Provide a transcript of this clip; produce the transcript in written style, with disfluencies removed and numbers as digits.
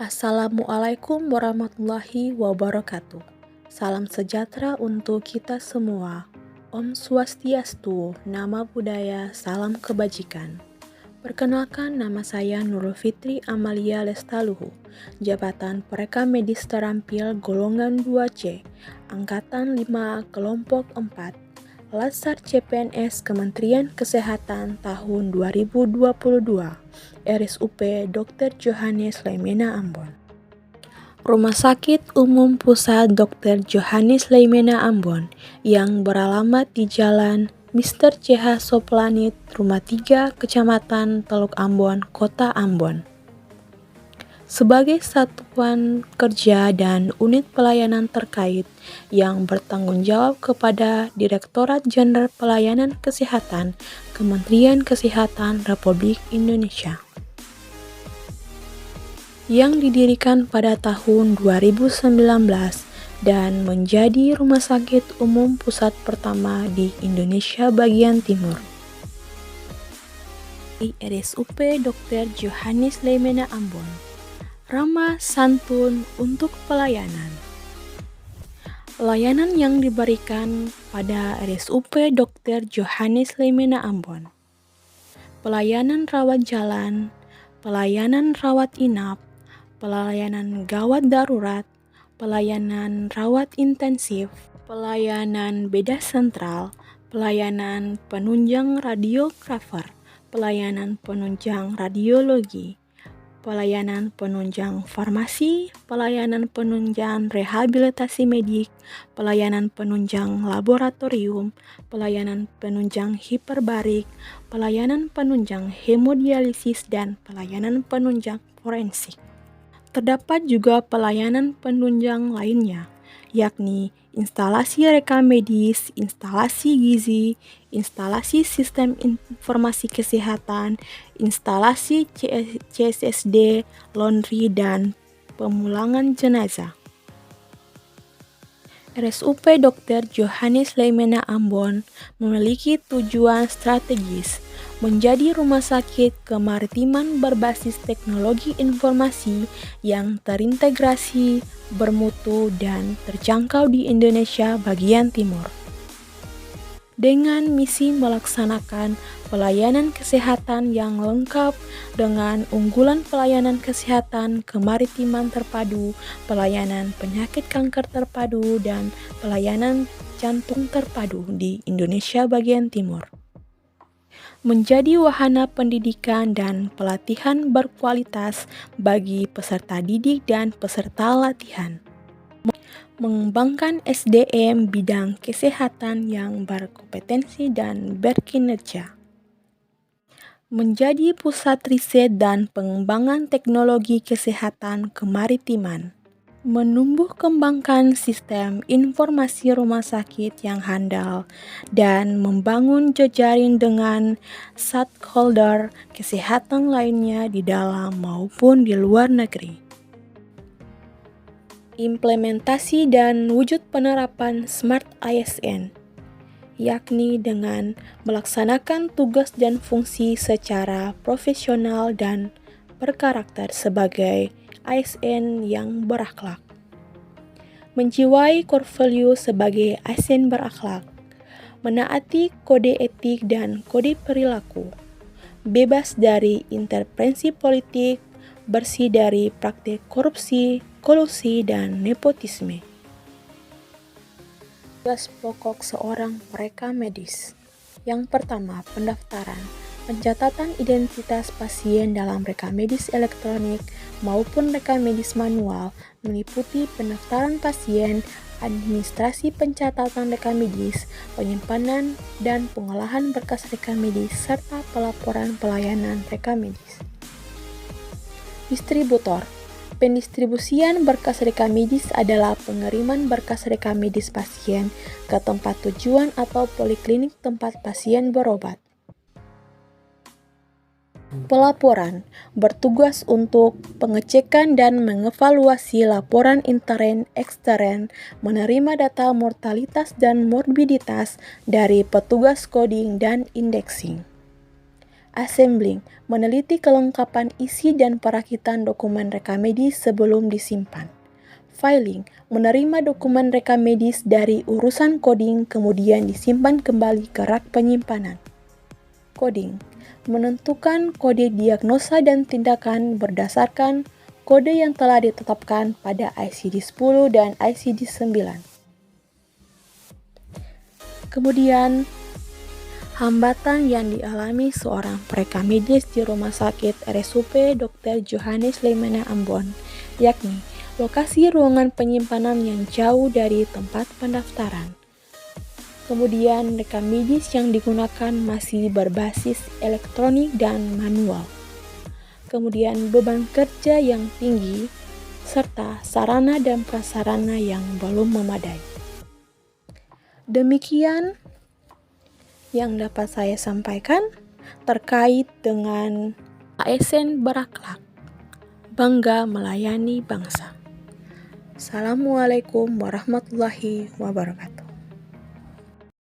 Assalamualaikum warahmatullahi wabarakatuh. Salam sejahtera untuk kita semua. Om Swastiastu, nama budaya, salam kebajikan. Perkenalkan, nama saya Nurul Fitri Amalia Lestaluhu, Jabatan Pereka Medis Terampil Golongan 2C, Angkatan 5 Kelompok 4, Latsar CPNS Kementerian Kesehatan tahun 2022, RSUP Dr. Johannes Leimena Ambon. Rumah Sakit Umum Pusat Dr. Johannes Leimena Ambon yang beralamat di Jalan Mr. CH Soplanit, Rumah 3, Kecamatan Teluk Ambon, Kota Ambon. Sebagai satuan kerja dan unit pelayanan terkait yang bertanggung jawab kepada Direktorat Jenderal Pelayanan Kesehatan Kementerian Kesehatan Republik Indonesia, yang didirikan pada tahun 2019 dan menjadi rumah sakit umum pusat pertama di Indonesia bagian timur. RSUP Dr. Johannes Leimena Ambon, ramah santun untuk pelayanan. Layanan yang diberikan pada RSUP Dr. Johannes Leimena Ambon: pelayanan rawat jalan, pelayanan rawat inap, pelayanan gawat darurat, pelayanan rawat intensif, pelayanan bedah sentral, pelayanan penunjang radiografer, pelayanan penunjang radiologi, pelayanan penunjang farmasi, pelayanan penunjang rehabilitasi medik, pelayanan penunjang laboratorium, pelayanan penunjang hiperbarik, pelayanan penunjang hemodialisis, dan pelayanan penunjang forensik. Terdapat juga pelayanan penunjang lainnya, yakni instalasi rekam medis, instalasi gizi, instalasi sistem informasi kesehatan, instalasi CSSD, laundry, dan pemulangan jenazah. RSUP Dr. Johannes Leimena Ambon memiliki tujuan strategis menjadi rumah sakit kemaritiman berbasis teknologi informasi yang terintegrasi, bermutu, dan terjangkau di Indonesia bagian timur, dengan misi melaksanakan pelayanan kesehatan yang lengkap dengan unggulan pelayanan kesehatan kemaritiman terpadu, pelayanan penyakit kanker terpadu, dan pelayanan jantung terpadu di Indonesia bagian timur. Menjadi wahana pendidikan dan pelatihan berkualitas bagi peserta didik dan peserta latihan. Mengembangkan SDM bidang kesehatan yang berkompetensi dan berkinerja. Menjadi pusat riset dan pengembangan teknologi kesehatan kemaritiman. Menumbuh kembangkan sistem informasi rumah sakit yang handal dan membangun jejaring dengan stakeholder kesehatan lainnya di dalam maupun di luar negeri. Implementasi dan wujud penerapan Smart ASN, yakni dengan melaksanakan tugas dan fungsi secara profesional dan berkarakter sebagai ASN yang berakhlak. Menjiwai core value sebagai ASN berakhlak, menaati kode etik dan kode perilaku, bebas dari intervensi politik, bersih dari praktik korupsi, kolusi, dan nepotisme. Tugas pokok seorang pereka medis. Yang pertama, pendaftaran. Pencatatan identitas pasien dalam rekam medis elektronik maupun rekam medis manual meliputi pendaftaran pasien, administrasi pencatatan rekam medis, penyimpanan dan pengolahan berkas rekam medis, serta pelaporan pelayanan rekam medis. Distributor. Pendistribusian berkas rekam medis adalah pengiriman berkas rekam medis pasien ke tempat tujuan atau poliklinik tempat pasien berobat. Pelaporan bertugas untuk pengecekan dan mengevaluasi laporan intern ekstern, menerima data mortalitas dan morbiditas dari petugas coding dan indexing. Assembling, meneliti kelengkapan isi dan perakitan dokumen rekam medis sebelum disimpan. Filing, menerima dokumen rekam medis dari urusan coding kemudian disimpan kembali ke rak penyimpanan. Coding, menentukan kode diagnosa dan tindakan berdasarkan kode yang telah ditetapkan pada ICD-10 dan ICD-9. Kemudian, hambatan yang dialami seorang perekam medis di Rumah Sakit RSUP Dr. Johannes Leemana Ambon, yakni lokasi ruangan penyimpanan yang jauh dari tempat pendaftaran. Kemudian, rekam medis yang digunakan masih berbasis elektronik dan manual. Kemudian, beban kerja yang tinggi, serta sarana dan prasarana yang belum memadai. Demikian yang dapat saya sampaikan terkait dengan ASN berakhlak, bangga melayani bangsa. Assalamualaikum warahmatullahi wabarakatuh.